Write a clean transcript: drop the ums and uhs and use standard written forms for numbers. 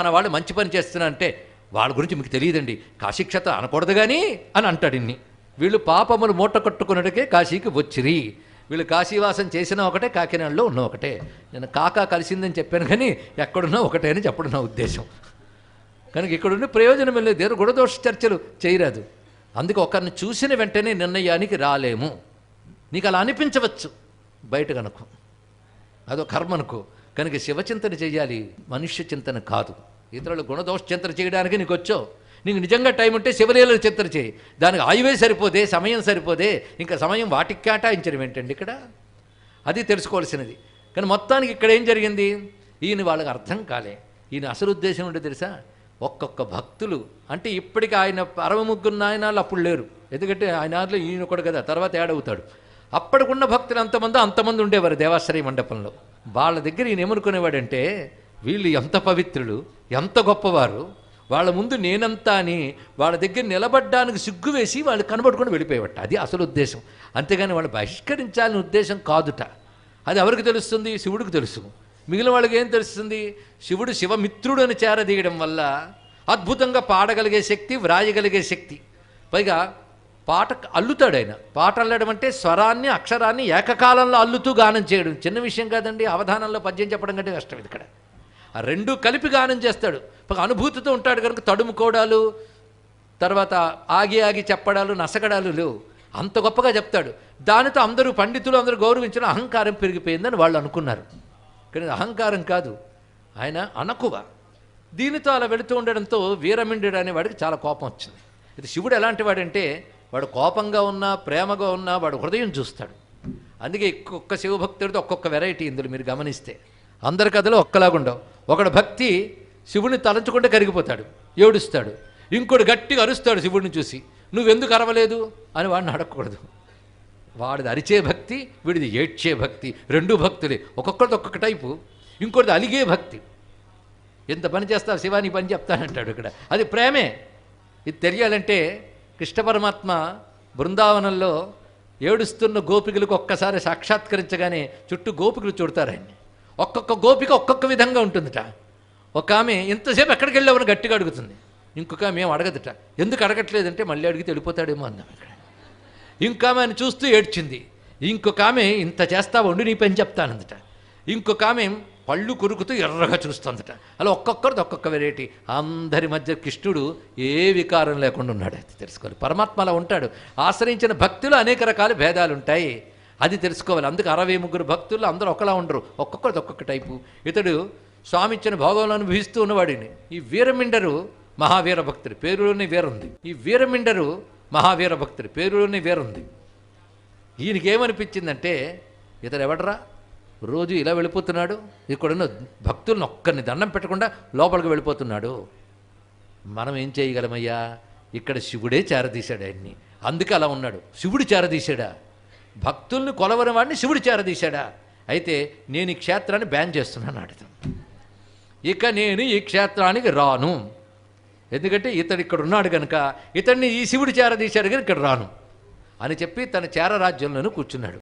మన వాళ్ళు మంచి పని చేస్తున్నా అంటే వాళ్ళ గురించి మీకు తెలియదండి, కాశీక్షేత్రం అనకూడదు కానీ అని అంటాడు. ఇన్ని వీళ్ళు పాపములు మూట కట్టుకున్నట్టుకే కాశీకి వచ్చిరి. వీళ్ళు కాశీవాసం చేసినా ఒకటే, కాకినాడలో ఉన్న ఒకటే. నేను కాకా కలిసిందని చెప్పాను కానీ ఎక్కడున్నా ఒకటే అని చెప్పడం నా ఉద్దేశం. కనుక ఇక్కడున్న ప్రయోజనం లేదు, దేని గుణదోష చర్చలు చేయరాదు. అందుకే ఒకరిని చూసిన వెంటనే నిర్ణయానికి రాలేము. నీకు అలా అనిపించవచ్చు బయట కనుక, అదో కర్మ అనుకో. కనుక శివచింతన చేయాలి, మనుష్య చింతన కాదు. ఇతరులు గుణదోష చింతన చేయడానికి నీకు వచ్చో, నీకు నిజంగా టైం ఉంటే శివలీలల చింతన చేయి. దానికి ఆయువే సరిపోదే, సమయం సరిపోదే, ఇంకా సమయం వాటికి కేటాయించడం ఏంటండి ఇక్కడ? అది తెలుసుకోవాల్సినది. కానీ మొత్తానికి ఇక్కడ ఏం జరిగింది, ఈయన వాళ్ళకి అర్థం కాలే. ఈయన అసలు ఉద్దేశం ఉంటే తెలుసా, ఒక్కొక్క భక్తులు అంటే ఇప్పటికి ఆయన 63 నాయనాలు అప్పుడు లేరు, ఎందుకంటే ఆయనలో ఈయన కూడా కదా, తర్వాత ఏడవుతాడు. అప్పటికున్న భక్తులు అంతమంది ఉండేవారు దేవాశ్రయ మండపంలో. వాళ్ళ దగ్గర ఈయన ఏమనుకునేవాడంటే, వీళ్ళు ఎంత పవిత్రులు, ఎంత గొప్పవారు, వాళ్ళ ముందు నేనంతా అని వాళ్ళ దగ్గర నిలబడ్డానికి సిగ్గు వేసి వాళ్ళు కనబడుకొని వెళ్ళిపోయేవట. అది అసలు ఉద్దేశం. అంతేగాని వాళ్ళు బహిష్కరించాలని ఉద్దేశం కాదుట. అది ఎవరికి తెలుస్తుంది? శివుడికి తెలుసు. మిగిలిన వాళ్ళకి ఏం తెలుస్తుంది? శివుడు శివమిత్రుడు అని చేరదీయడం వల్ల అద్భుతంగా పాడగలిగే శక్తి, వ్రాయగలిగే శక్తి, పైగా పాట అల్లుతాడు ఆయన. పాట అల్లడం అంటే స్వరాన్ని అక్షరాన్ని ఏకకాలంలో అల్లుతూ గానం చేయడం చిన్న విషయం కాదండి. అవధానంలో పద్యం చెప్పడం కంటే కష్టం ఇది. ఇక్కడ ఆ రెండూ కలిపి గానం చేస్తాడు. అనుభూతితో ఉంటాడు కనుక తడుముకోవడాలు, తర్వాత ఆగి ఆగి చెప్పడాలు, నసగడాలు లేవు. అంత గొప్పగా చెప్తాడు. దానితో అందరూ పండితులు అందరూ గౌరవించిన అహంకారం పెరిగిపోయిందని వాళ్ళు అనుకున్నారు. కానీ అహంకారం కాదు, ఆయన అణకువ. దీనితో అలా వెళుతూ ఉండడంతో వీరమిండు అనేవాడికి చాలా కోపం వచ్చింది. ఇది శివుడు ఎలాంటి వాడంటే, వాడు కోపంగా ఉన్నా ప్రేమగా ఉన్నా వాడు హృదయం చూస్తాడు. అందుకే ఒక్కొక్క శివభక్తుడితో ఒక్కొక్క వెరైటీ ఇందులో మీరు గమనిస్తే. అందరి కథలో ఒక్కలాగుండవు. ఒకడు భక్తి శివుడిని తలంచుకుంటే కరిగిపోతాడు, ఏడుస్తాడు. ఇంకోటి గట్టిగా అరుస్తాడు శివుడిని చూసి, నువ్వెందుకు అరవలేదు అని వాడిని అడగకూడదు. వాడిది అరిచే భక్తి, వీడిది ఏడ్చే భక్తి. రెండు భక్తులే, ఒక్కొక్కరిది ఒక్కొక్క టైపు. ఇంకోటిది అలిగే భక్తి. ఎంత పని చేస్తావు శివా, నీ పని చెప్తానంటాడు ఇక్కడ. అది ప్రేమే. ఇది తెలియాలంటే కృష్ణ పరమాత్మ బృందావనంలో ఏడుస్తున్న గోపికలకు ఒక్కసారి సాక్షాత్కరించగానే చుట్టూ గోపికలు చూడతారు ఆయన్ని. ఒక్కొక్క గోపిక ఒక్కొక్క విధంగా ఉంటుందిట. ఒక ఆమె ఇంతసేపు ఎక్కడికి వెళ్ళామని గట్టిగా అడుగుతుంది, ఇంకొక ఆమె ఏం అడగదుట. ఎందుకు అడగట్లేదంటే మళ్ళీ అడిగితే వెళ్ళిపోతాడేమో అందాం ఇక్కడ. ఇంకొక ఆమె ఆయన చూస్తూ ఏడ్చింది. ఇంకొక ఆమె ఇంత చేస్తావు ఉండి నీ పని చెప్తానందట. ఇంకొక ఆమె పళ్ళు కొరుకుతూ ఎర్రగా చూస్తుందట. అలా ఒక్కొక్కరిది ఒక్కొక్క వెరైటీ. అందరి మధ్య కృష్ణుడు ఏ వికారం లేకుండా ఉన్నాడు. అది తెలుసుకోవాలి. పరమాత్మ అలా ఉంటాడు. ఆశ్రయించిన భక్తులు అనేక రకాల భేదాలు ఉంటాయి, అది తెలుసుకోవాలి. అందుకు 63 భక్తులు అందరూ ఒకలా ఉండరు, ఒక్కొక్కరిది ఒక్కొక్క టైపు. ఇతడు స్వామి ఇచ్చిన భోగంలో అనుభవిస్తూ ఉన్నవాడిని. ఈ వీరమిండరు మహావీర భక్తుడు, పేరులోనే వీరుంది. ఈ వీరమిండరు మహావీర భక్తుడు, పేరులోనే వీరుంది. ఈయనకేమనిపించిందంటే, ఇతడు ఎవడరా రోజు ఇలా వెళ్ళిపోతున్నాడు, ఇక్కడున్న భక్తులను ఒక్కరిని దండం పెట్టకుండా లోపలికి వెళ్ళిపోతున్నాడు. మనం ఏం చేయగలమయ్యా? ఇక్కడ శివుడే చేరదీశాడు ఆయన్ని, అందుకే అలా ఉన్నాడు. శివుడు చేరదీశాడా? భక్తుల్ని కొలవని వాడిని శివుడు చేరదీశాడా? అయితే నేను ఈ క్షేత్రాన్ని బ్యాన్ చేస్తున్నాను అడుగుతాను. ఇక నేను ఈ క్షేత్రానికి రాను, ఎందుకంటే ఇతడు ఇక్కడ ఉన్నాడు కనుక, ఇతడిని ఈ శివుడు చేరదీశాడు కనుక ఇక్కడ రాను అని చెప్పి తన చేర రాజ్యంలోనూ కూర్చున్నాడు.